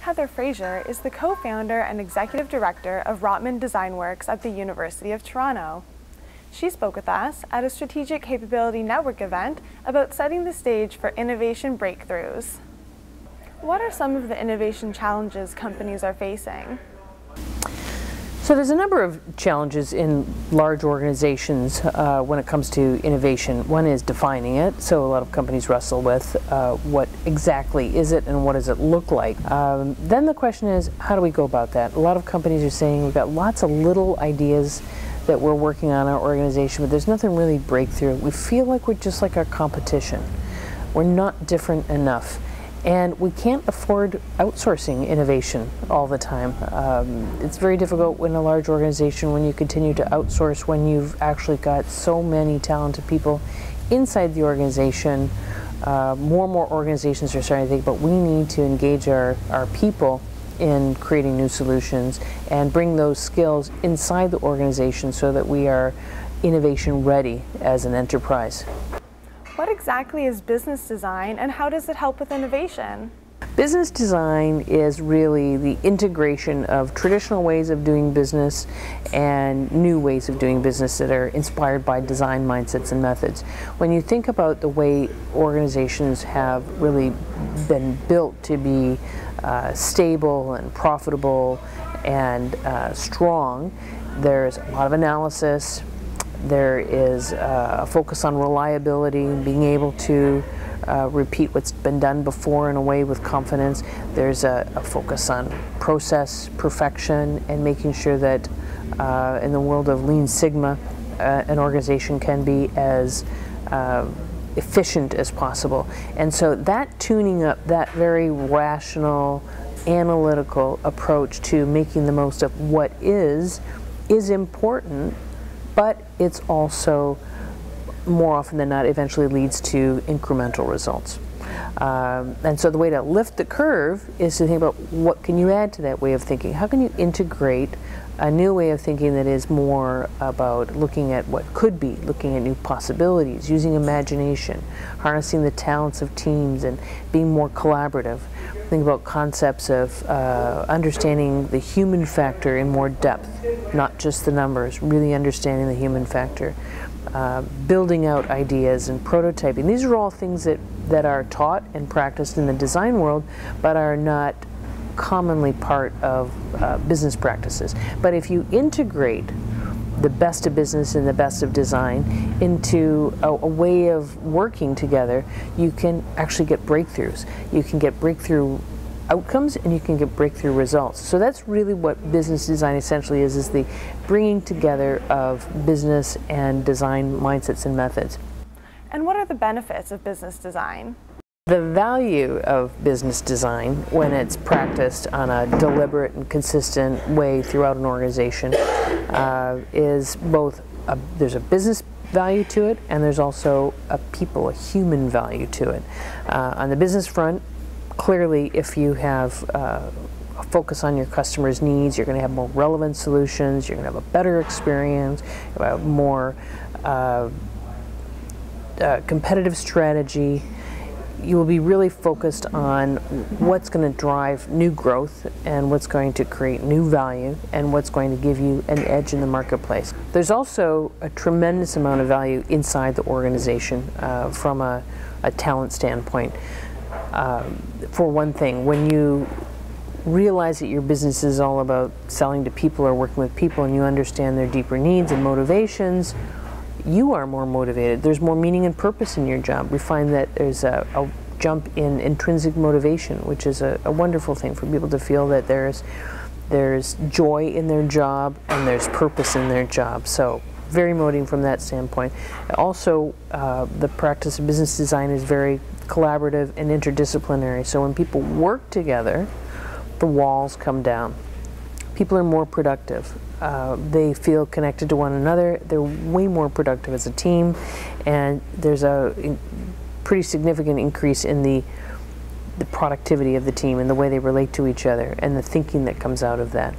Heather Fraser is the co-founder and executive director of Rotman DesignWorks at the University of Toronto. She spoke with us at a Strategic Capability Network event about setting the stage for innovation breakthroughs. What are some of the innovation challenges companies are facing? So there's a number of challenges in large organizations when it comes to innovation. One is defining it. So a lot of companies wrestle with what exactly is it and what does it look like. Then the question is, how do we go about that? A lot of companies are saying we've got lots of little ideas that we're working on in our organization, but there's nothing really breakthrough. We feel like we're just like our competition. We're not different enough. And we can't afford outsourcing innovation all the time. It's very difficult in a large organization when you continue to outsource when you've actually got so many talented people inside the organization. More and more organizations are starting to think, but we need to engage our people in creating new solutions and bring those skills inside the organization so that we are innovation ready as an enterprise. What exactly is business design and how does it help with innovation? Business design is really the integration of traditional ways of doing business and new ways of doing business that are inspired by design mindsets and methods. When you think about the way organizations have really been built to be stable and profitable and strong, there's a lot of analysis. There is a focus on reliability, being able to repeat what's been done before in a way with confidence. There's a focus on process perfection and making sure that in the world of Lean Sigma, an organization can be as efficient as possible. And so that tuning up, that very rational, analytical approach to making the most of what is important, but it's also, more often than not, eventually leads to incremental results. And so the way to lift the curve is to think about what can you add to that way of thinking. How can you integrate a new way of thinking that is more about looking at what could be, looking at new possibilities, using imagination, harnessing the talents of teams and being more collaborative. Think about concepts of understanding the human factor in more depth, not just the numbers, really understanding the human factor. Building out ideas and prototyping. These are all things that are taught and practiced in the design world, but are not commonly part of business practices. But if you integrate the best of business and the best of design into a way of working together, you can actually get breakthroughs. You can get breakthrough outcomes and you can get breakthrough results. So that's really what business design essentially is the bringing together of business and design mindsets and methods. And what are the benefits of business design? The value of business design, when it's practiced on a deliberate and consistent way throughout an organization, is both there's a business value to it and there's also a human value to it. On the business front, clearly if you have a focus on your customers' needs, you're going to have more relevant solutions, you're going to have a better experience, you'll have more competitive strategy. You will be really focused on what's going to drive new growth and what's going to create new value and what's going to give you an edge in the marketplace. There's also a tremendous amount of value inside the organization from a talent standpoint. For one thing, when you realize that your business is all about selling to people or working with people and you understand their deeper needs and motivations, you are more motivated. There's more meaning and purpose in your job. We find that there's a jump in intrinsic motivation, which is a wonderful thing for people to feel that there's joy in their job and there's purpose in their job. So very motivating from that standpoint. Also, the practice of business design is very collaborative and interdisciplinary. So when people work together, the walls come down. People are more productive. They feel connected to one another. They're way more productive as a team, and there's a pretty significant increase in the productivity of the team and the way they relate to each other and the thinking that comes out of that.